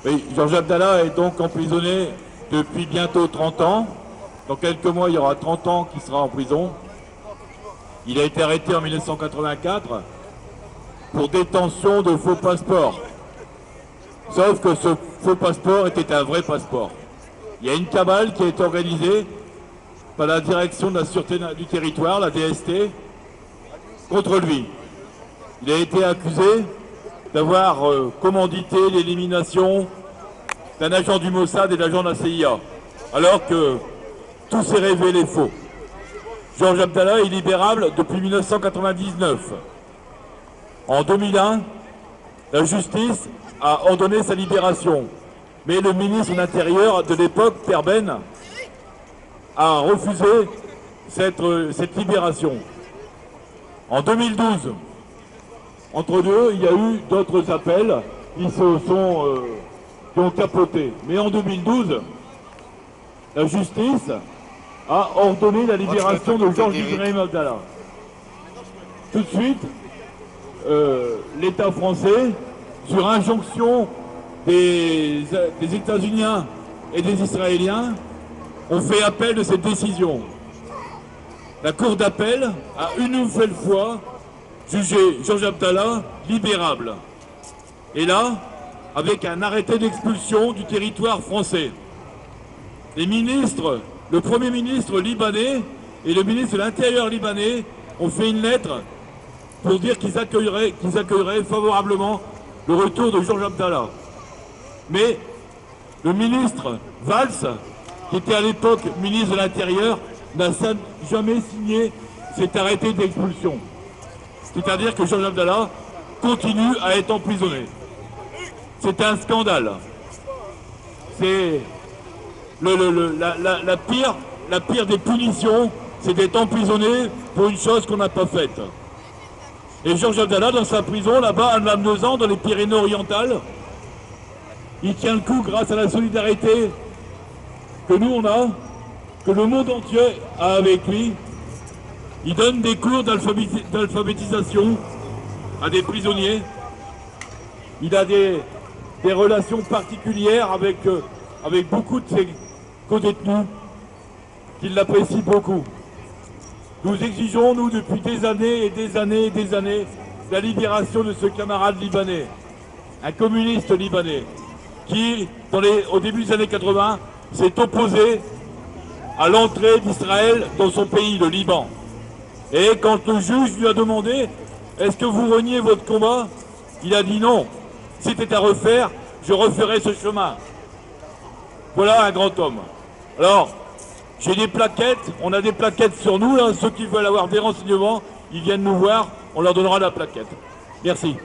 Oui, Georges Abdallah est donc emprisonné depuis bientôt 30 ans. Dans quelques mois, il y aura 30 ans qu'il sera en prison. Il a été arrêté en 1984 pour détention de faux passeports. Sauf que ce faux passeport était un vrai passeport. Il y a une cabale qui est organisée par la direction de la Sûreté du Territoire, la DST, contre lui. Il a été accusé d'avoir commandité l'élimination d'un agent du Mossad et d'agent de la CIA, alors que tout s'est révélé faux. Georges Abdallah est libérable depuis 1999. En 2001, la justice a ordonné sa libération, mais le ministre de l'Intérieur de l'époque, Perben, a refusé cette libération. En 2012, entre deux, il y a eu d'autres appels qui ont capoté. Mais en 2012, la justice a ordonné la libération de Georges Ibrahim Abdallah. Tout de suite, l'État français, sur injonction des États-Unis et des Israéliens, ont fait appel de cette décision. La Cour d'appel a une nouvelle fois jugé Georges Abdallah libérable. Et là, avec un arrêté d'expulsion du territoire français. Les ministres, le Premier ministre libanais et le ministre de l'Intérieur libanais ont fait une lettre pour dire qu'ils accueilleraient favorablement le retour de Georges Abdallah. Mais le ministre Valls, qui était à l'époque ministre de l'Intérieur, n'a jamais signé cet arrêté d'expulsion. C'est-à-dire que Georges Abdallah continue à être emprisonné. C'est un scandale. C'est la pire des punitions, c'est d'être emprisonné pour une chose qu'on n'a pas faite. Et Georges Abdallah, dans sa prison, là-bas, à Lamnezan, dans les Pyrénées-Orientales, il tient le coup grâce à la solidarité que nous on a, que le monde entier a avec lui. Il donne des cours d'alphabétisation à des prisonniers. Il a des relations particulières avec beaucoup de ses codétenus qui l'apprécient beaucoup. Nous exigeons, nous, depuis des années et des années et des années, la libération de ce camarade libanais, un communiste libanais, qui, au début des années 80, s'est opposé à l'entrée d'Israël dans son pays, le Liban. Et quand le juge lui a demandé « Est-ce que vous reniez votre combat ?», il a dit non. Si c'était à refaire, je referais ce chemin. Voilà un grand homme. Alors, j'ai des plaquettes, on a des plaquettes sur nous, là, ceux qui veulent avoir des renseignements, ils viennent nous voir, on leur donnera la plaquette. Merci.